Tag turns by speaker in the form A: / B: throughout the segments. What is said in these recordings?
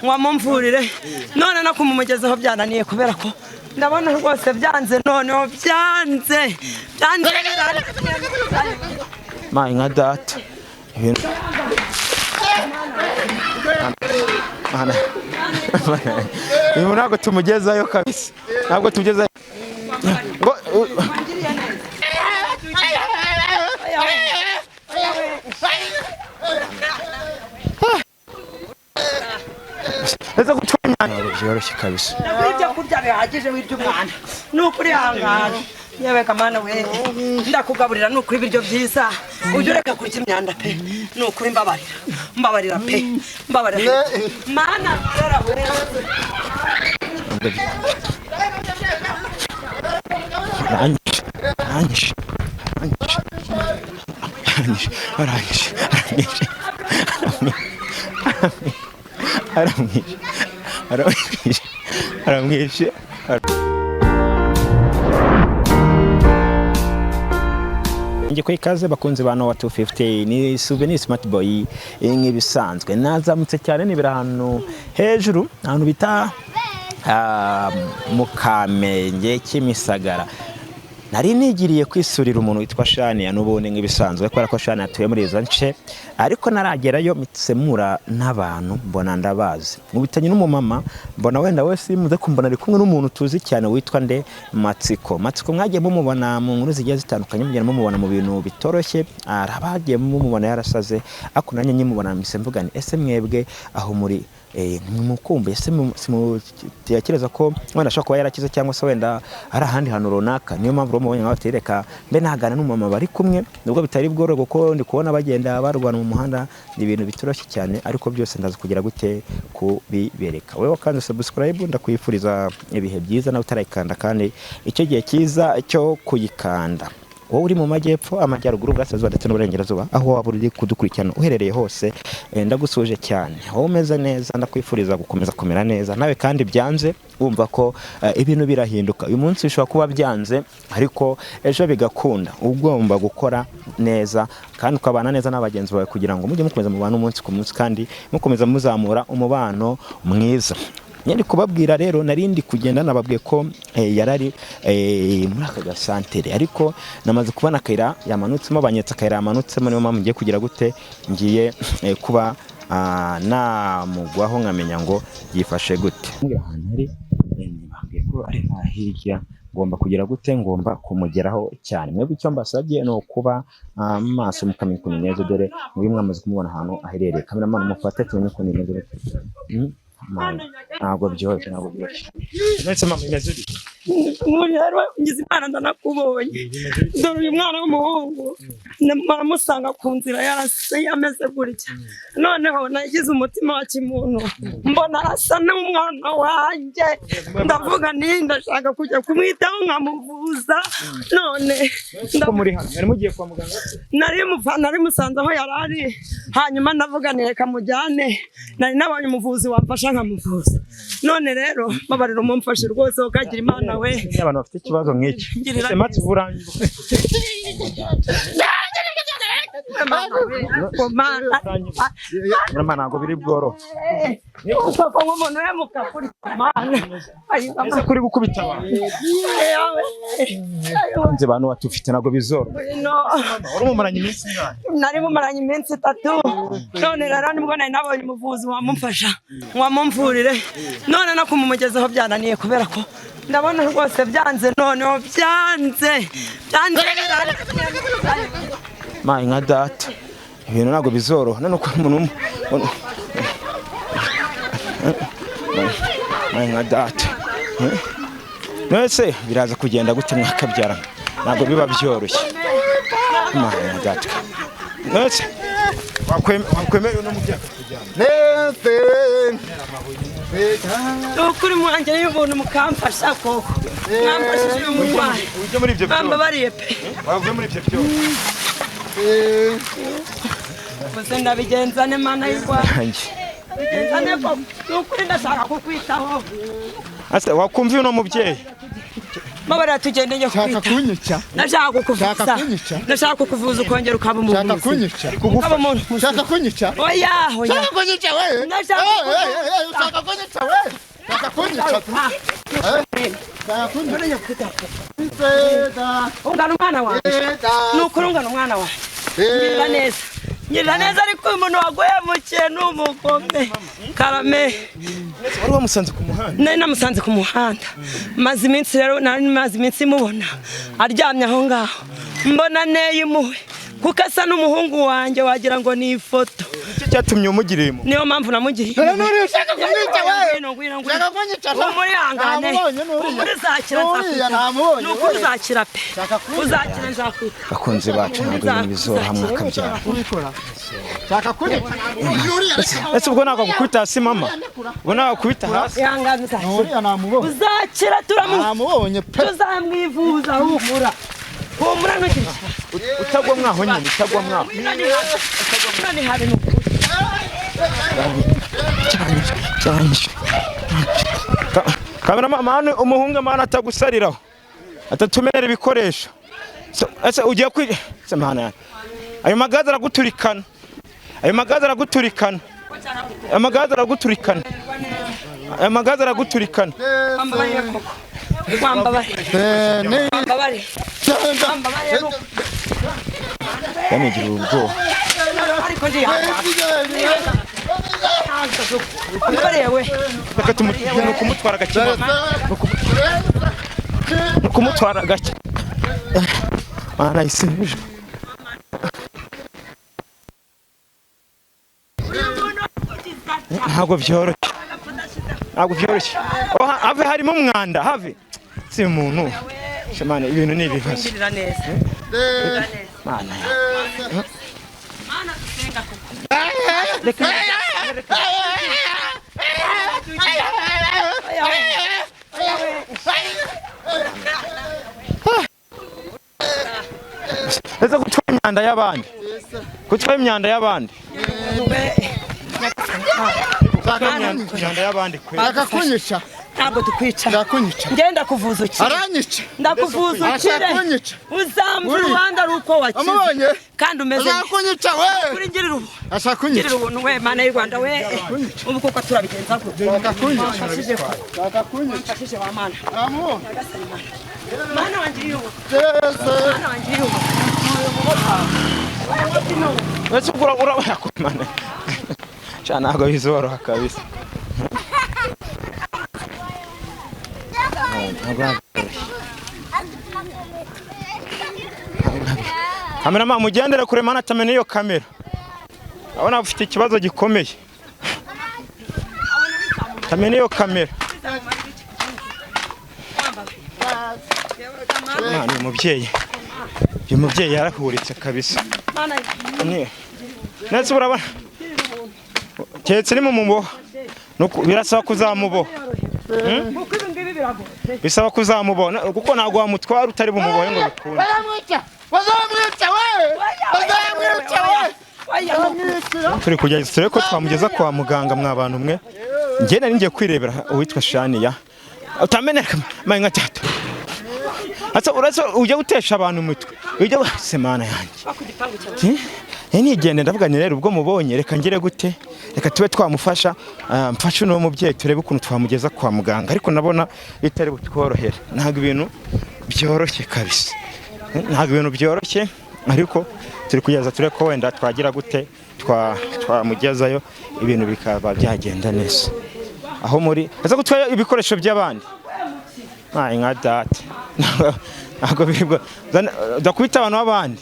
A: wamumvurire none no kumumugezaho byananiye kubera ko ndabona rwose byanze noneho byanze
B: mayi nka data ibintu ntabwo tumugezayo kabisa ntabwo tugezayo ese gutwanya byoroshye kabisa
A: ibyo kurya bihagije wirya umwana nukuri hangara yewe kamana we ndakugaburira nukuri ibiryo byiza ujye ureka kurya imyanda pe nukuri mbabarira pe mana rera we
B: aramwishe Nje kwa ikaze bakunze bana wa 250 ni Souvenir Smart Boy nk'ibisanzwe nazamutse cyane nibira hano hejuru ahantu bita mu Kamenge Kimisagara nari nigiriye kwisurira umuntu witwa Shania n'ubone nk'ibisanzwe kubera ko Shania atuye muri izo nce ariko naragerayo mitsemura n'abantu mbona ndabazi mubitanye n'umumama mbona wenda wese muze kumbona ari kumwe n'umuntu tuzi cyane witwa nde Matsiko mwagiye mumubona mu nkuru zigiye zitandukanye mugenda mumubona mu bintu bitoroshye arabagiye mumubona yarasaze ako nanye nyimubona mise mvuga ni ese mwebwe aho muri mukumbe ese yakireza ko wenda ashaka kuba yarakize cyangwa se wenda ari ahandi hantu runaka niyo mpamvu rumubonye ngabatereka mbe nagana n'umumama bari kumwe nubwo bitari bworogo ko ndi kubona bagenda barwana mu muhanda ni ibintu bitoroshye cyane ariko byose ndaza kugira gute kubibereka wewe kandi subscribe ndakwifuriza ibihe byiza nawe utarayikanda kandi icyo gihe cyiza cyo kuyikanda wowe uri mu majyepfo amajyaruguru bwasazwa ndetse n'uburengerazuba aho waba uri kudukurikirana uherereye hose ndagusuje cyane wowe umeze neza ndakwifuriza gukomeza kumera neza nawe kandi byanze wumva ko ibintu birahinduka uyu munsi bishobora kuba byanze ariko ejo bigakunda ugomba gukora neza kandi ukabana neza n'abagenzi bawe kugira ngo mujye mukomeza mubana umunsi ku munsi kandi mukomeza muzamura umubano mwiza nyine kubabwira rero narindi kugenda nababwiye ko yarari muri aka gasantere ariko namaze kubona akayira yamanutsemo banyetse akayira yamanutsemo niyo mpamvu ngiye kugira gute ngiye kuba namugwaho nkamenya ngo yifashe gute ahantu ari nibabwiye ko ari hirya ngomba kugira gute ngomba kumugeraho cyane mwebwe icyo mbasabye no kuba maso mukamenya ko neza dore muri mwamaze kumubona ahantu aherereye cameraman mufate tumenye ko neza ntabwo byoroshye ndetse mama imeze uri
A: rero ngize imana ndanakubonye dore uyu mwana w'umuhungu maramusanga ku nzira yameze gutya noneho nagize umutima wa kimuntu mbona arasa n'umwana wanjye ndavuga nti ndashaka kujya kumwitaho nkamuvuza none
B: muri hano yari mugiye kwa muganga
A: nari musanze aho yari ari hanyuma ndavuga nti reka mujyane nari nabonye umuvuzi wamfasha nkamuvuza none rero babarira umumfashe rwose ukagira imana we
B: abantu bafite ikibazo nk'iki ese matsi vurangiye mama ntabwo biri bworo
A: kuko umuntu yamuka kuri mana
B: ese kuri gukubita abantu abantu batufite ntabwo bizoro uri mumaranye iminsi ngahe
A: nari mumaranye iminsi 3 none rero nibwo nari nabonye umuvuzi wamumfasha wamumvurire none no kumumugezaho byananiye kubera ko ndabona rwose byanze noneho byanze
B: mayi nka data ibintu ntabwo bizoroha none uko umuntu mayi nka data mwese biraza kugenda gute mwakabyara ntabwo biba byoroshye mayi nka data mwese wakwemerera no mujya
A: ukuri mwanje y'ubuntu mukamfasha koko mwamfashije umurwayi
B: uje muri ibyo byo
A: bambabariye pe
B: wavuye muri ibyo byo
A: bose ndabigenzane mana y'Rwanda bigenzane ko ukuri ndashaka kukwitaho
B: ase wakumviye no mubyeyi
A: mabara tugendeye
C: Shaka kunyica.
A: Nashaka kukuvuza. Nashaka kukuvuza ukongera ukaba umuntu.
C: Shaka kunyica.
A: Ukaba umuntu.
C: Shaka kunyica.
A: Oya, oya.
C: Shaka kunyica wewe.
A: Nashaka ungana umwana wanjye nuko ungana umwana wanjye ngirira neza ariko umuntu waguhemukiye ni umugome karame.
B: wari wamusanze ku muhanda?
A: Nari namusanze ku muhanda maze iminsi rero maze iminsi mubona aryamye aho ngaho mbona neye impuhwe kuko asa n'umuhungu wanjye wagira ngo ni ifoto.
B: Icyo cyatumye umugiriye impuhwe?
A: Niyo mpamvu namugiriye
C: impuhwe. Ushaka kumwica wewe?
A: Ushaka kunyica? Umurihangane uzakira nzakura. Nuko uzakira pe uzakira nzakura.
B: Bakunzi bacu ntabwo ibintu bizoroha mwakabyara.
C: Shaka kunyica?
B: Ese ubwo ntabwo gukubita hasi mama? Ubwo ntabwo gukubita hasi?
A: Ihangane uzakira
C: turamubonye pe
A: tuzamwivuza humura. Humura n'iki?
B: Utagwa mwaho nyine, utagwa mwaho.
A: Nani hari n'ukuri.
B: Kameramani umuhungu mana atagusariraho. Atatumenera ibikoresho. Ese ugiye kwi semana. Ayo magaza araguturikana. Ayo magaza araguturikana. Ayo magaza araguturikana. Ayo magaza araguturikana.
A: Ambaye koko. Kwambabare.
B: Yanigira ubwo.
A: Ariko ndi ambarewe.
B: Reka tumutwara kumutwara gake. Kumutwara gake. Mana isije. Ntabwo byoroshye. Ntabwo byoroshye. Have harimo umwanda have. Si umuntu. Shemane ibintu ni ibibazo. Mana. Mana dusenga kuko. Ese gutwara imyanda y'abandi. Gutwara imyanda y'abandi. Imyanda y'abandi kwe.
C: Akakunyica.
A: Ntabwo tukwica.
C: Ndakunyica.
A: Ngenda kuvuza ukire.
C: Aranyica.
A: Ndakuvuza ukire. Uzambura Rwanda ruko wakize.
C: Amubonye.
A: Kandi umeze.
C: Ndakunyica we.
A: Kuri ngirira ubu.
C: Ashakunyica.
A: Ngirira ubu we Mana y'u Rwanda we. Ubu koko turabigenza gute?
C: Akakunyica.
A: Akakunyica. Mfashije wa Mana.
C: Amu.
A: Mana wanjye yubu.
C: Yesu.
A: Mana wanjye yubu.
B: Ese ura yakomana. Cyane ntabwo bizoroha kabisa. Kameramani mugendere kure mana atamena iyo kamera. Abona ufite ikibazo gikomeye. Tamena iyo kamera. Mwana umubyeyi. Uyu mubyeyi yarahuritse kabisa. Netse urabona. Cyetse ni mu mubo. Nuko birasaba kuzamuboha. Bisaba kuzamubona kuko ntago wamutwara utari bumubohe ngo bikunde.
C: Bazamwica we.
B: Turi kugeza turi ko twamugeza kwa muganga mwabantu umwe. Nge nari ngiye kwirebera uwitwa Shania. Utameneka manya tatu. Asa urasa ujye gutesha abantu umutwe. Ujye semana yanjye. Nigende ndavuga ni rero ubwo mubonye reka ngire gute? Reka tube twamufasha mfashe no mubyeyi turebe ukuntu twamugeza kwa muganga ariko nabona bitari butworohere. Ntago ibintu byoroshye kabisa. Ntago ibintu byoroshye ariko turi kugeza turebe ko wenda twagira gute twamugezayo ibintu bikaba byagenda neza. Aho muri aza gutwara ibikoresho by'abandi. Nka data. Ntago biribwa ndakwita abantu b'abandi.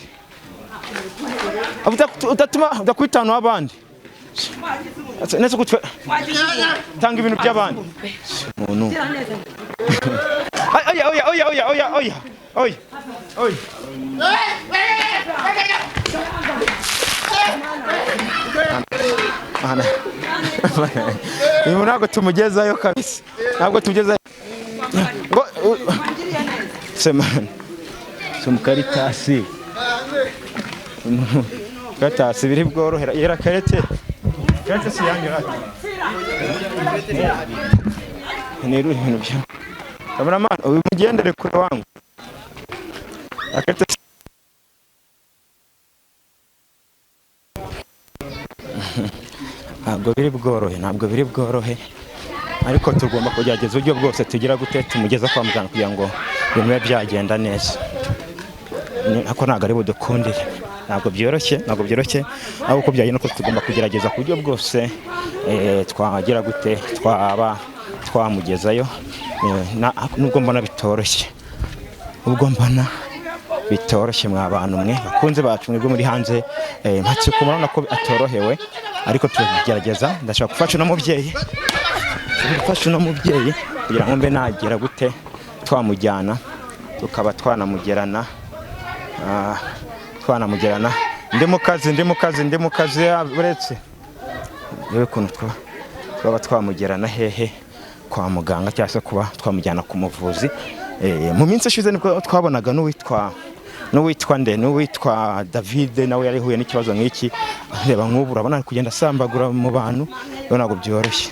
B: Udatuma udakwita abantu b'abandi. Nese gutwe tanga ibintu by'abandi. Umuntu. Oya. Ana. Uyu ntabwo tumugezayo kabisa. Ntabwo tugezayo. Ngo semana. Sumukaritasi. Gatasi biri bworohera yera karete. Karete si yanyu ati. Niru ibintu bya. Cameraman uyu mugendere kure wangu. Akarete ntabwo biri bworohe ariko tugomba kugerageza uburyo bwose tugira gute tumugeza kwa muganga kugira ngo ibintu bibe byagenda neza. Ako ntabwo ari budukundire, ntabwo byoroshye ahubwo uko byagenda ko tugomba kugerageza ku buryo bwose twagira gute twaba twamugezayo, nubwo mbona bitoroshye, mwa bantu mwe bakunze bacu mwebwe muri hanze, mpatse kumurana ko atorohewe, ariko tugerageza. Ndashaka gufasha n'umubyeyi kugira ngo mbe nagira gute twamujyana tukaba twanamugerana. Ndi mu kazi uretse yewe kuntu twaba twamugerana hehe kwa muganga cyangwa se kuba twamujyana ku muvuzi. Mu minsi ishize nibwo twabonaga n'uwitwa David nawe yari huye n'ikibazo nk'iki. Reba nk'ubu urabona kugenda asambagura mu bantu, ntabwo byoroshye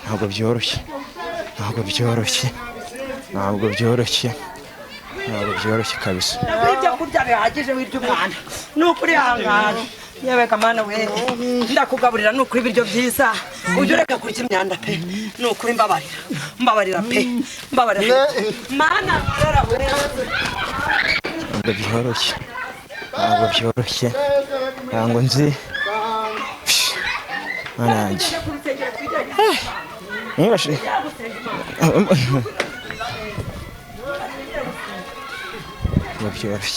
B: kabisa.
A: Ibyo kurya bihagije wirya umwana n'ukuri hangana yewe kamana we ndakugaburira n'ukuri ibiryo byiza ujye ureka kurya imyanda pe n'ukuri mbabarira pe mana rera we
B: ntabwo byoroshye ntabwo nzi mananje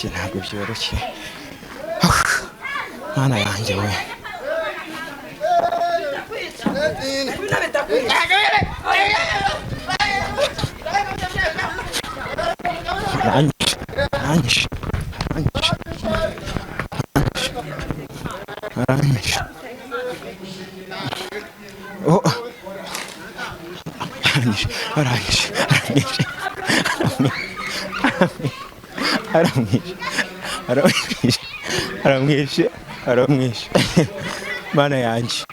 B: ntabwo byoroshye mwana yanjye we. Aramwishe mana yanjye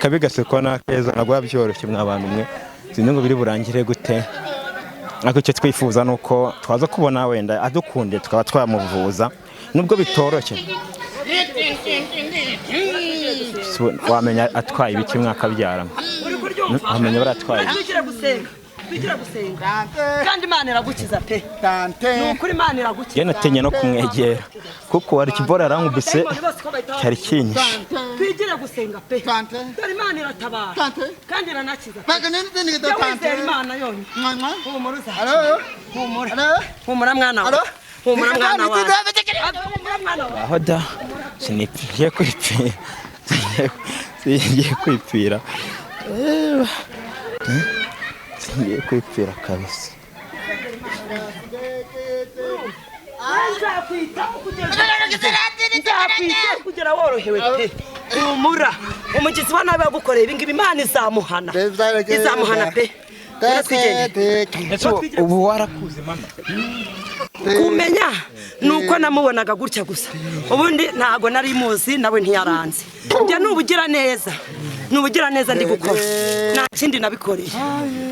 B: kabi gaseko nakeza nagwa byoroshye mwa bantu mwe sinzi ngo biri burangire gute, ariko icyo twifuza nuko twaza kubona wenda adukunde tukaba twamuvuza nubwo bitoroshye. Wamenya atwaye ibiki mwakabyara, wamenya baratwaye
A: twigira gusenga kandi Imana iragukiza pe n'ukuri Imana iragukiza.
B: Natinye no kumwegera kuko wari kibora arankubise cyari kinyishe.
A: Twigira gusenga pe dore Imana iratabara kandi iranakiza. Yawizera Imana yonyine. Humura mwana wawe.
B: Aho da sinigiye kwipfira ngiye kwipfira kabisa.
A: Kugera worohewe pe humura umugizi wa nabi yagukoreye ibi ngibi Imana izamuhana pe.
B: Ubu warakuze mama
A: kumenya nuko namubonaga gutya gusa, ubundi ntago nari muzi nawe ntiyaranze. Njye nubugira neza ndi gukora nta kindi nabikoreye.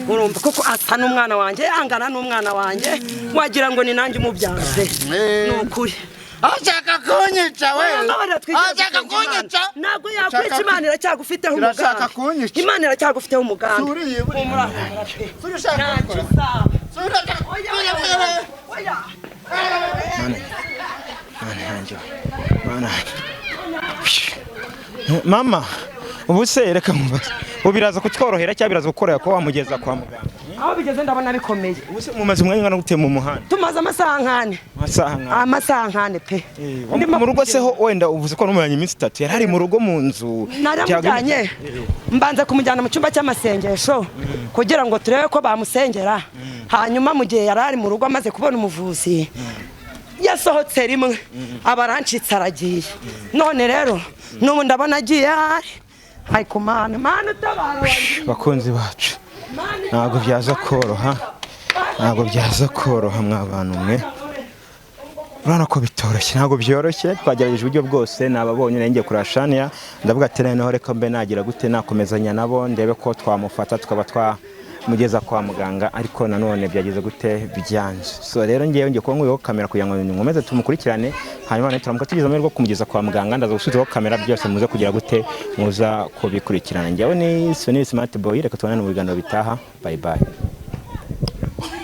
A: Urumva kuko asa n'umwana wanjye angana n'umwana wanjye wagira ngo ni nanjye umubyaze n'ukuri.
C: Ashaka kunyica we.
A: Ntabwo yakwica Imana iracyagufiteho umugambi. Imana iracyagufiteho umugambi.
B: Mama ubu se reka mubaze ubiraza kutworohera cyangwa biraza gukorera ko wamugeza kwa muganga?
A: Aho bigeze ndabona bikomeye.
B: Ubu se mumaze umwanya ngana gute mu muhanda?
A: Tumaze amasaha nkane pe.
B: Mu rugo se ho wenda uvuze ko n'umuranye iminsi 3 yari ari mu rugo mu nzu.
A: Naramujyanye mbanza kumujyana mu cyumba cy'amasengesho kugira ngo turebe ko bamusengera, hanyuma mu gihe yari ari mu rugo amaze kubona umuvuzi yasohotse rimwe abarancitse aragiye. None rero n'ubu ndabona agiye ariko Mana utabara
B: bakunzi bacu ntabwo byaza koroha mwa bantu mwe. Urabona ko bitoroshye, ntabwo byoroshye. Twagerageje uburyo bwose nababonye nenge kurashania ndavuga ati noneho reka mbe nagira gute nakomezanya nabo ndebe ko twamufata tukaba mugeza kwa muganga ariko nanone byageze gute byanje. So rero ngiye ngiye kuba kamera kugira ngo nkomeze tumukurikirane hanyuma turamuka tugize amahirwe kumugiza kwa muganga ndaza gusubizaho kamera byose muze kugira gute muza kubikurikirana. Ngiye ni Sony Smart Boy, reka tubonane mu biganiro bitaha. Bye bye.